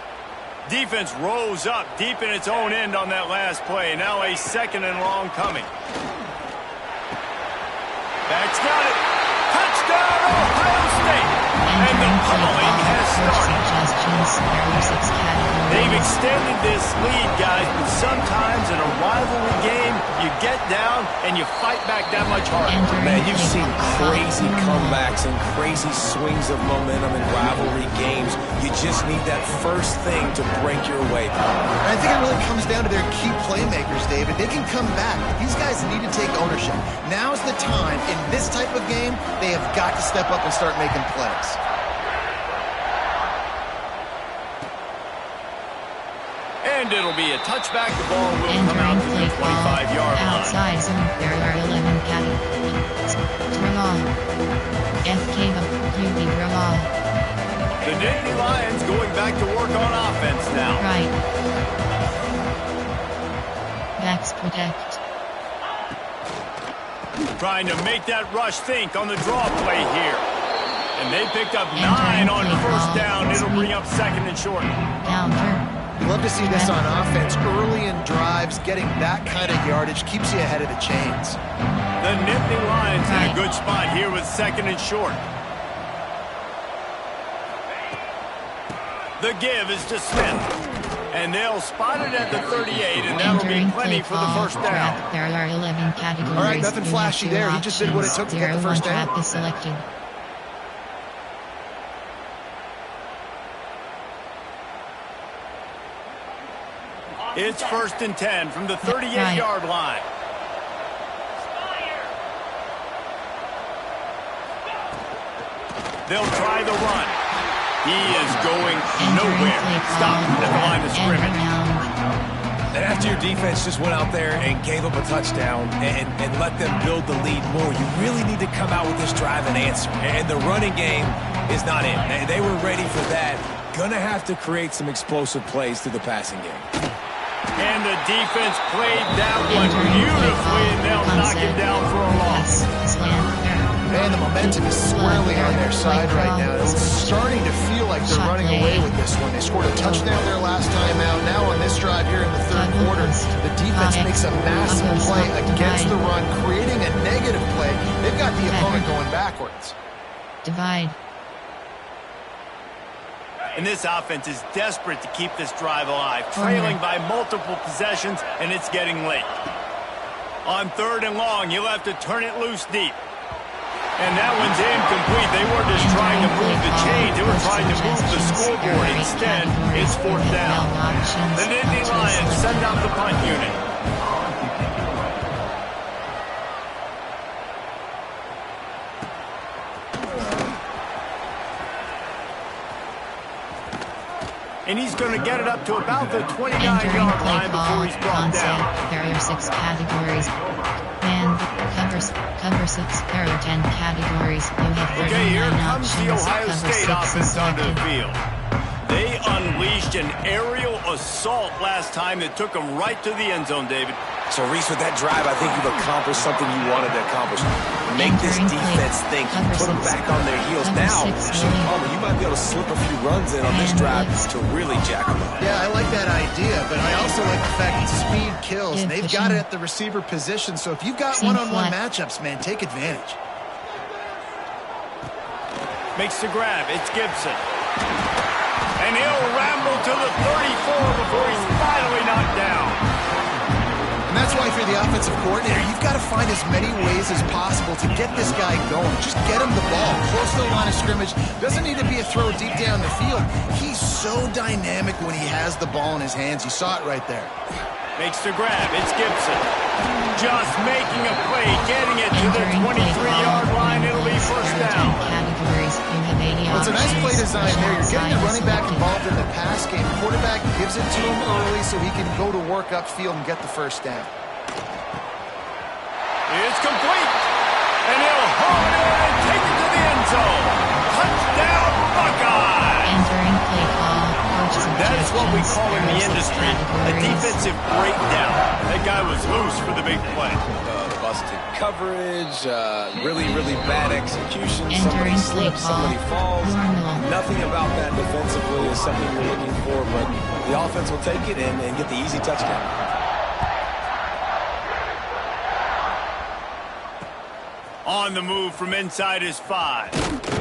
Speaker 1: Defense rose up deep in its own end on that last play. Now a 2nd and long coming. Backs got it. Touchdown, Ohio State. And the pummeling has started. They've extended this lead, guys, but sometimes in a rivalry game, you get down and you fight back that much harder.
Speaker 3: Man, you've seen crazy comebacks and crazy swings of momentum in rivalry games. You just need that first thing to break your way.
Speaker 4: And I think it really comes down to their key playmakers, David. They can come back. These guys need to take ownership. Now's the time. In this type of game, they have got to step up and start making plays.
Speaker 1: And it'll be a touchback. The ball will come out to the 25-yard line.
Speaker 2: Outside zone, there are 11 categories. Draw. FK QB draw.
Speaker 1: The Nittany Lions going back to work on offense now.
Speaker 2: Right. Backs protect.
Speaker 1: Trying to make that rush think on the draw play here. And they picked up 9 on first down. It'll bring up 2nd and short.
Speaker 2: Counter.
Speaker 4: You love to see this on offense. Early in drives, getting that kind of yardage keeps you ahead of the chains.
Speaker 1: The Nittany Lions in a good spot here with 2nd and short. The give is to Smith. And they'll spot it at the 38, and that'll be plenty for the first down.
Speaker 2: There are 11 categories.
Speaker 4: All right, nothing flashy there. He just did what it took to get the first down.
Speaker 2: Trap is selected.
Speaker 1: It's 1st and 10 from the 38-yard line. They'll try the run. He is going nowhere. Stop at the line of scrimmage.
Speaker 3: And after your defense just went out there and gave up a touchdown and let them build the lead more, you really need to come out with this drive and answer. And the running game is not in. They were ready for that. Gonna have to create some explosive plays through the passing game.
Speaker 1: And the defense played that one beautifully, and they'll knock him down for a loss.
Speaker 4: Man, the momentum is squarely on their side right now. It's starting to feel like they're running away with this one. They scored a touchdown their last time out. Now on this drive here in the 3rd quarter, the defense makes a massive play against the run, creating a negative play. They've got the opponent going backwards.
Speaker 2: Divide.
Speaker 1: And this offense is desperate to keep this drive alive, trailing by multiple possessions, and it's getting late. On 3rd and long, you'll have to turn it loose deep. And that one's incomplete. They weren't just trying to move the chains. They were trying to move the scoreboard. Instead, it's 4th down. The Nittany Lions send out the punt unit. And he's going to get it up to about the 29-yard line before he's brought down.
Speaker 2: There are 6 categories. And cover 6. There are 10 categories. You have 39
Speaker 1: okay, here comes
Speaker 2: options.
Speaker 1: the Ohio
Speaker 2: Cover
Speaker 1: State
Speaker 2: 6
Speaker 1: offense onto the
Speaker 2: selected.
Speaker 1: field. They unleashed an aerial assault last time that took them right to the end zone, David.
Speaker 3: So, Reese, with that drive, I think you've accomplished something you wanted to accomplish. Make this defense think. You put them back on their heels. Now, you might be able to slip a few runs in on this drive to really jack them up.
Speaker 4: Yeah, I like that idea, but I also like the fact that speed kills. And they've got it at the receiver position, so if you've got one-on-one matchups, man, take advantage.
Speaker 1: Makes the grab. It's Gibson. And he'll ramble to the 34 before he's finally knocked down.
Speaker 4: And that's why if you're the offensive coordinator, you've got to find as many ways as possible to get this guy going. Just get him the ball close to the line of scrimmage. Doesn't need to be a throw deep down the field. He's so dynamic when he has the ball in his hands. You saw it right there.
Speaker 1: Makes the grab. It's Gibson. Just making a play, getting it to the 23-yard line. It'll be first down.
Speaker 4: Well, it's a nice play design there. You're getting the running back involved in the pass game. Quarterback gives it to him early so he can go to work upfield and get the first down.
Speaker 1: It's complete. And he'll haul it It's what we call in the industry a defensive breakdown. That guy was loose for the big play.
Speaker 3: Busted coverage, really, really bad execution.
Speaker 2: Entering
Speaker 3: Somebody slips, somebody falls.
Speaker 2: Normal.
Speaker 3: Nothing about that defensively is something you're looking for, but the offense will take it and get the easy touchdown.
Speaker 1: On the move from inside his 5.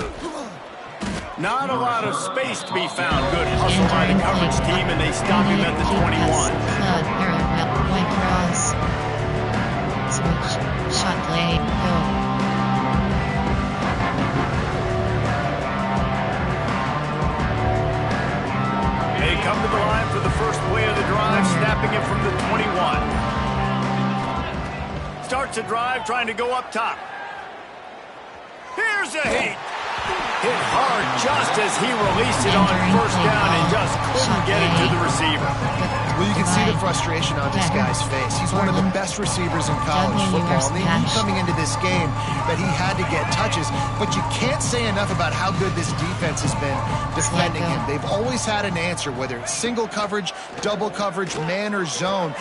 Speaker 1: Not a lot of space to be found. Good hustle by the coverage team, and they stop him at the 21.
Speaker 2: White cross. Switch. Shot play. Go.
Speaker 1: They come to the line for the first play of the drive, snapping it from the 21. Starts a drive, trying to go up top. Here's a hit. Hit hard just as he released it on first down and just couldn't get it to the receiver.
Speaker 4: Well, you can see the frustration on this guy's face. He's one of the best receivers in college football. And they knew coming into this game that he had to get touches. But you can't say enough about how good this defense has been defending him. They've always had an answer, whether it's single coverage, double coverage, man or zone.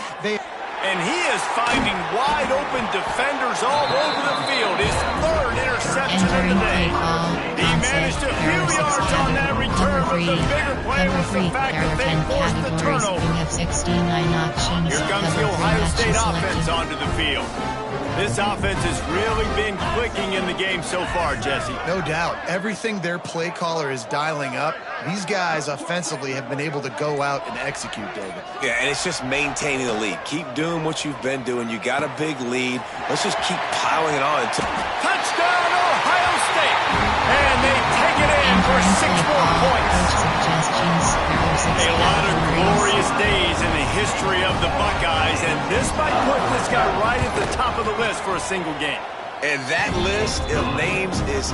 Speaker 1: And he is finding wide-open defenders all over the field. His 3rd interception of the day. He managed a few yards on that return, but the bigger play was the fact that they forced the turnover. Here comes the Ohio State offense onto the field. This offense has really been clicking in the game so far, Jesse.
Speaker 4: No doubt. Everything their play caller is dialing up, these guys offensively have been able to go out and execute, David.
Speaker 3: Yeah, and it's just maintaining the lead. Keep doing what you've been doing. You got a big lead. Let's just keep piling it on.
Speaker 1: Touchdown, Ohio State! And they take it in for 6 more points. A lot of glorious days in the history of the Buckeyes, and this might put this guy right at the top of the list for a single game.
Speaker 3: And that list of names is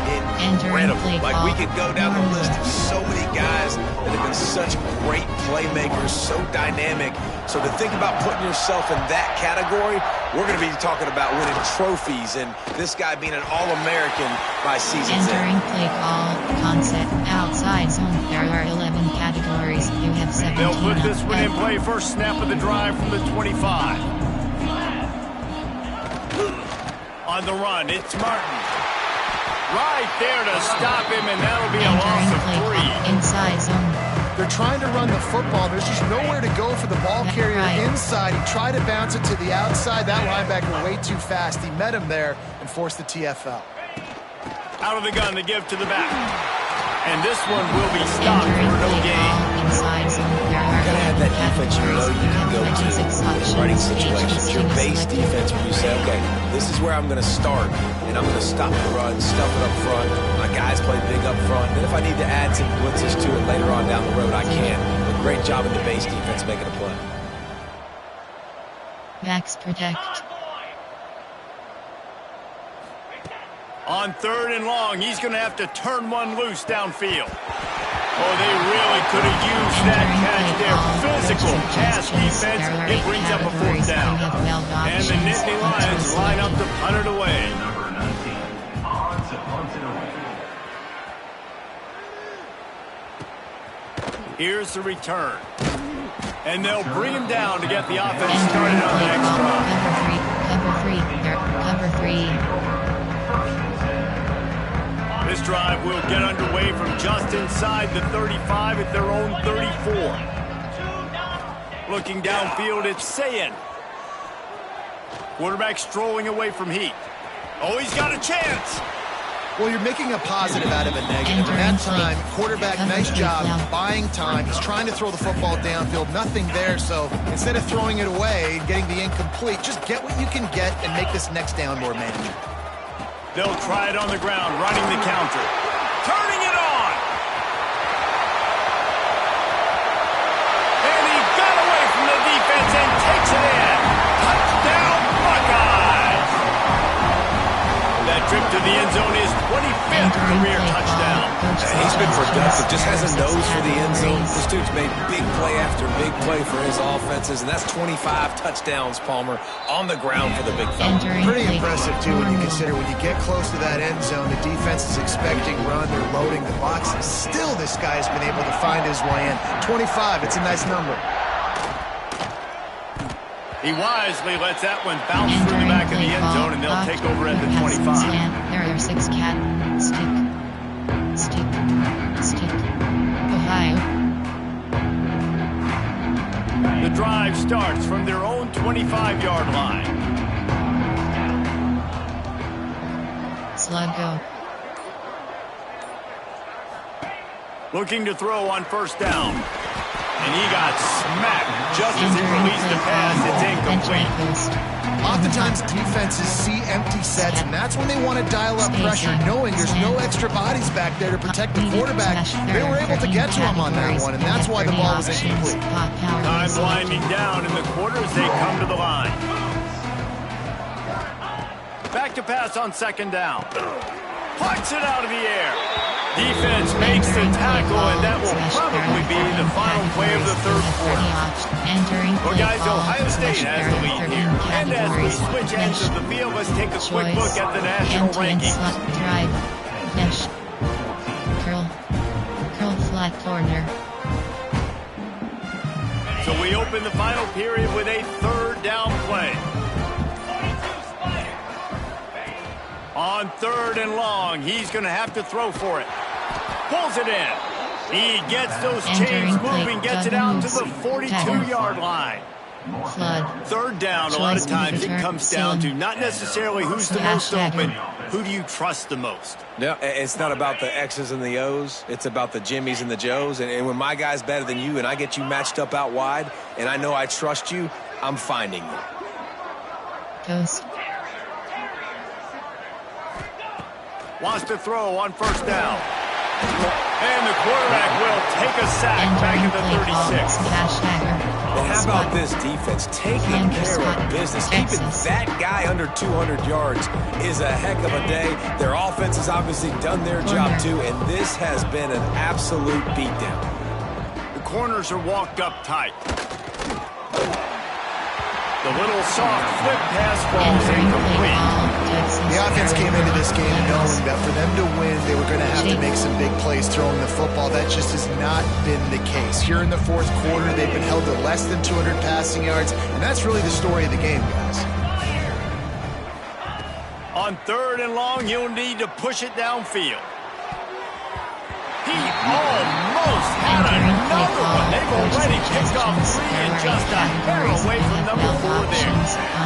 Speaker 3: incredible. Like, we could go down the list of so many guys that have been such great playmakers, so dynamic. So to think about putting yourself in that category, we're going to be talking about winning trophies and this guy being an All-American by season's end.
Speaker 2: Entering play call, concept, outside zone. There are 11 categories. You have 17.
Speaker 1: They'll put this one in play first snap of the drive from the 25. On the run, it's Martin. Right there to stop him, and that'll be a loss of 3.
Speaker 2: Inside zone.
Speaker 4: They're trying to run the football. There's just nowhere to go for the ball carrier inside. He tried to bounce it to the outside. That linebacker way too fast. He met him there and forced the TFL.
Speaker 1: Out of the gun to give to the back. And this one will be stopped for no gain.
Speaker 2: Inside zone. There are
Speaker 3: Gotta have that defense you know you can go to in running situations. Your base defense where you say, okay, this is where I'm going to start, and I'm going to stop the run, stuff it up front. My guys play big up front. Then if I need to add some blitzes to it later on down the road, I can. But great job in the base defense making a play.
Speaker 2: Max protect.
Speaker 1: On 3rd and long, he's going to have to turn one loose downfield. Oh, they really could have used that catch there. Physical pass defense. It brings up a 4th down. And the Nittany Lions line up to punt it away. Here's the return. And they'll bring him down to get the offense started on the next drive.
Speaker 2: Cover 3.
Speaker 1: This drive will get underway from just inside the 35 at their own 34. Looking downfield, it's Sayin. Quarterback strolling away from Heat. Oh, he's got a chance.
Speaker 4: Well, you're making a positive out of a negative. And that time, quarterback, nice job buying time. He's trying to throw the football downfield. Nothing there, so instead of throwing it away and getting the incomplete, just get what you can get and make this next down more manageable.
Speaker 1: They'll try it on the ground, running the counter. Turning it on! And he got away from the defense and takes it in. Touchdown, Buckeyes! That trip to the end zone is 25th career touchdown.
Speaker 3: And he's been productive, just has a nose for the end zone. This dude's made big play after big play for his offenses, and that's 25 touchdowns, Palmer, on the ground for the big fella.
Speaker 4: Pretty impressive, too, when you consider when you get close to that end zone, the defense is expecting run, they're loading the boxes. Still, this guy's been able to find his way in. 25, it's a nice number.
Speaker 1: He wisely lets that one bounce through the back of the end zone, and they'll take over at the 25.
Speaker 2: There are 6 cat. Stick. Ohio.
Speaker 1: The drive starts from their own 25-yard line.
Speaker 2: Slug go.
Speaker 1: Looking to throw on first down. And he got smacked just as he released the pass. It's incomplete.
Speaker 4: Oftentimes, defenses see empty sets, and that's when they want to dial up pressure, knowing there's no extra bodies back there to protect the quarterback. They were able to get to him on that one, and that's why the ball was incomplete.
Speaker 1: Time winding down in the quarter as they come to the line. Back to pass on second down. Plucks it out of the air. Defense makes the tackle, and that will probably be the final play of the third quarter. Well, guys, Ohio State has the lead here. And as we switch ends of the field, let's take a quick look at the national rankings.
Speaker 2: Drive. Mesh. Curl flat corner.
Speaker 1: So we open the final period with a third down play. On third and long, he's going to have to throw for it. Pulls it in. He gets those chains moving, gets it out to the 42-yard line.
Speaker 2: Flood.
Speaker 1: Third down, a lot of times it comes down to not necessarily who's the most open, who do you trust the most?
Speaker 3: Yeah, it's not about the X's and the O's. It's about the Jimmys and the Joes. And when my guy's better than you and I get you matched up out wide and I know I trust you, I'm finding you.
Speaker 2: Ghost.
Speaker 1: Wants to throw on first down. And the quarterback will take a sack back at the 36.
Speaker 3: And how about this defense taking care of business? Keeping that guy under 200 yards is a heck of a day. Their offense has obviously done their job too, and this has been an absolute beatdown.
Speaker 1: The corners are walked up tight. The little soft flip pass falls incomplete.
Speaker 4: The offense came into this game knowing that for them to win, they were going to have to make some big plays throwing the football. That just has not been the case. Here in the fourth quarter, they've been held to less than 200 passing yards, and that's really the story of the game, guys.
Speaker 1: On third and long, you'll need to push it downfield. He almost had another one. They've already picked off 3 and just a hair away from number 4 there.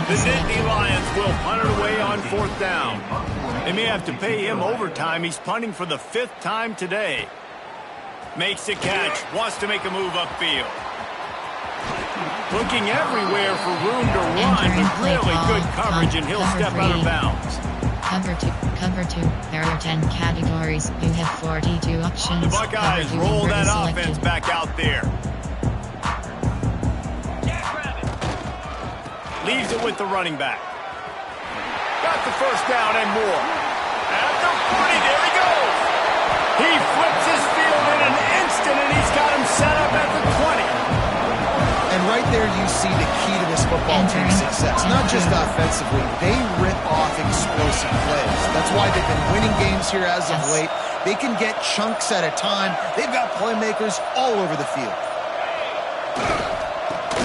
Speaker 1: The Nittany Lions will punt it away on fourth down. They may have to pay him overtime. He's punting for the 5th time today. Makes the catch. Wants to make a move upfield. Looking everywhere for room to run with really good coverage, and he'll step out of bounds.
Speaker 2: Cover 2, there are 10 categories. You have 42 options.
Speaker 1: The Buckeyes roll that offense back out there. Leaves it with the running back. Got the first down and more. At the 40, there he goes. He flips his field in an instant, and he's got him set up at the 20.
Speaker 4: And right there you see the key to this football team's success. Not just offensively, they rip off explosive plays. That's why they've been winning games here as of late. They can get chunks at a time. They've got playmakers all over the field.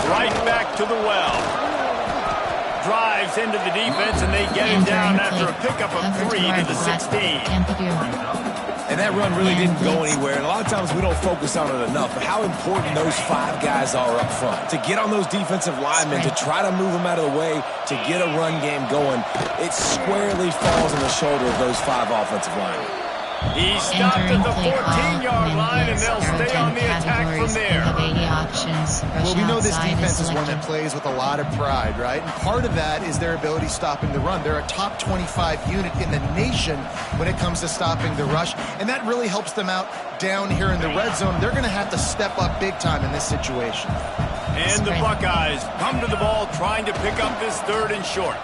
Speaker 1: Right back to the well. Drives into the defense, and they get him down after a pickup of 3 to the 16.
Speaker 3: And that run really didn't go anywhere. And a lot of times we don't focus on it enough, but how important those 5 guys are up front. To get on those defensive linemen, to try to move them out of the way, to get a run game going, it squarely falls on the shoulder of those 5 offensive linemen.
Speaker 1: He stopped at the 14-yard line, and they'll stay on the attack from there.
Speaker 4: Well, we know this defense is one that plays with a lot of pride, right? And part of that is their ability stopping the run. They're a top 25 unit in the nation when it comes to stopping the rush, and that really helps them out down here in the red zone. They're going to have to step up big time in this situation.
Speaker 1: And the Buckeyes come to the ball trying to pick up this 3rd and short.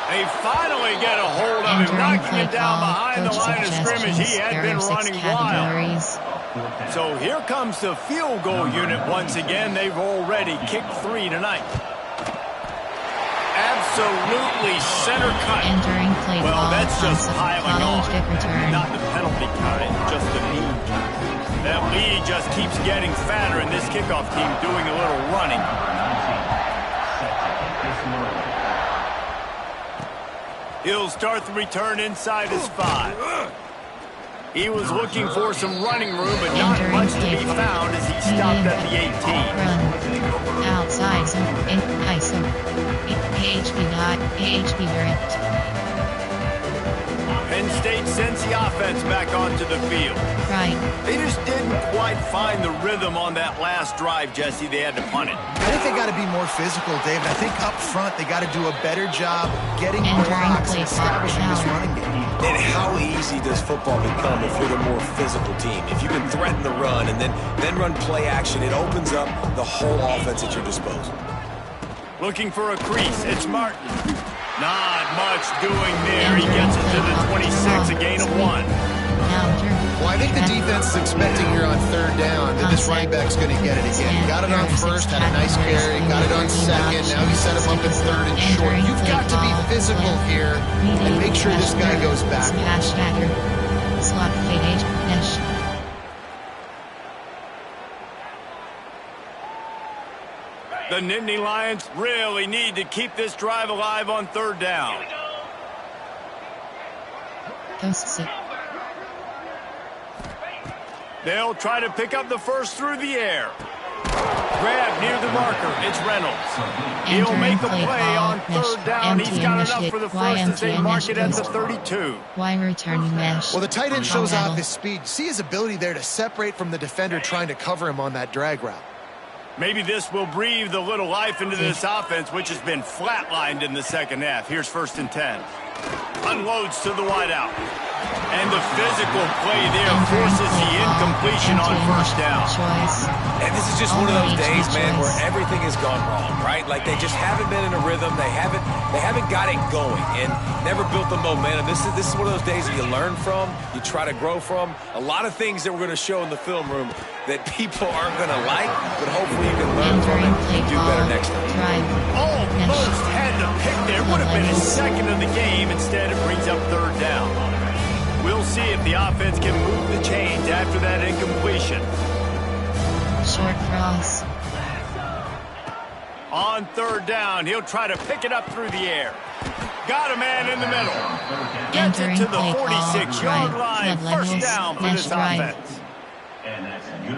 Speaker 1: They finally get a hold of him, knocking him down behind the line of scrimmage. He had been running wild. So here comes the field goal unit once again. They've already kicked 3 tonight. Absolutely center cut.
Speaker 2: Entering play
Speaker 1: Well, that's just piling on.
Speaker 2: Return.
Speaker 1: Not the penalty kind, just the mean kind. That lead just keeps getting fatter, and this kickoff team doing a little running. He'll start the return inside his 5. He was looking for some running room, but not much to be found as he stopped at the 18.
Speaker 2: Run. Outside some in ISO. AHP direct.
Speaker 1: Penn State sends the offense back onto the field.
Speaker 2: Right.
Speaker 1: They just didn't quite find the rhythm on that last drive, Jesse. They had to punt it.
Speaker 4: I think they got to be more physical, David. I think up front they got to do a better job getting blocks and establishing this running game.
Speaker 3: And how easy does football become if you're the more physical team? If you can threaten the run and then run play action, it opens up the whole offense at your disposal.
Speaker 1: Looking for a crease. It's Martin. Not much doing there. He gets it to the 26, a gain of 1.
Speaker 4: Well, I think the defense is expecting here on 3rd down that this running back's going to get it again. Got it on 1st, had a nice carry, got it on 2nd. Now he set him up in 3rd and short. You've got to be physical here and make sure this guy goes back.
Speaker 2: Slot fade dash.
Speaker 1: The Nittany Lions really need to keep this drive alive on 3rd down. They'll try to pick up the first through the air. Grab near the marker. It's Reynolds. He'll make a play on 3rd down. He's got enough for the first as they mark it at the 32.
Speaker 2: Why returning mesh?
Speaker 4: Well, the tight end shows off his speed. See his ability there to separate from the defender trying to cover him on that drag route.
Speaker 1: Maybe this will breathe a little life into this offense, which has been flatlined in the 2nd half. Here's 1st and 10. Unloads to the wideout. And the physical play there forces the incompletion on 1st down.
Speaker 3: And this is just one of those days, man, where everything has gone wrong, right? Like they just haven't been in a rhythm. They haven't got it going and never built the momentum. This is one of those days that you learn from, you try to grow from. A lot of things that we're going to show in the film room that people aren't going to like, but hopefully you can learn from it and do better next time.
Speaker 1: Almost had the pick there. Would have been his 2nd of the game. Instead, it brings up 3rd down. We'll see if the offense can move the chains after that incompletion.
Speaker 2: Short cross.
Speaker 1: On 3rd down, he'll try to pick it up through the air. Got a man in the middle. Gets it to the 46-yard line. 1st down for this offense.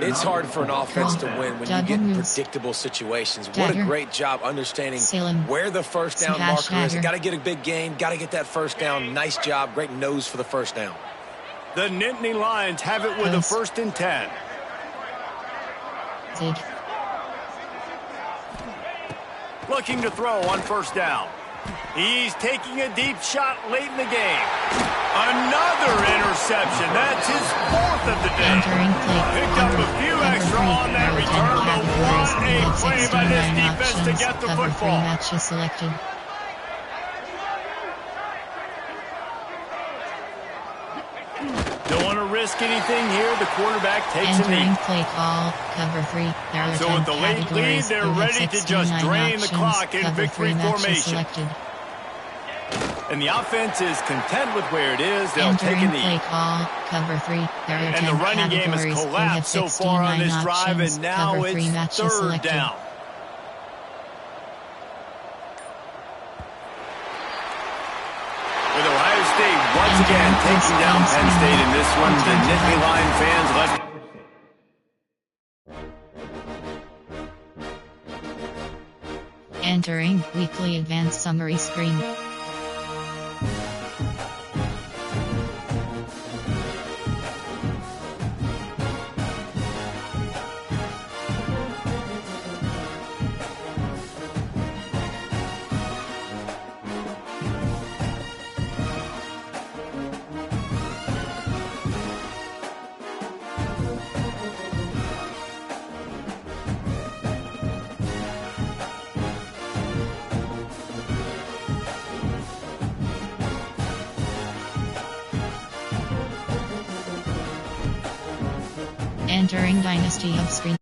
Speaker 3: It's hard for an offense to win when you get in predictable situations. What a great job understanding where the 1st down marker is. Got to get a big gain. Got to get that 1st down. Nice job. Great nose for the 1st down.
Speaker 1: The Nittany Lions have it with a 1st and 10. Looking to throw on 1st down. He's taking a deep shot late in the game. Another interception. That's his 4th of the day. Picked up a few extra on that return, but what a play by this defense to get the football.
Speaker 2: Matches selected.
Speaker 1: Don't want to risk anything here. The quarterback takes a knee.
Speaker 2: Entering play call, cover 3.
Speaker 1: So with the late lead, they're ready to just drain the clock in victory formation. And the offense is content with where it is. They'll take a knee.
Speaker 2: Play call, cover 3.
Speaker 1: And the running game has collapsed so far on this drive, and now it's 3rd down. With Ohio State once again taking down Penn State in this one, the Nittany Lion fans left.
Speaker 2: Entering weekly advanced summary screen. began during Dynasty of Screen.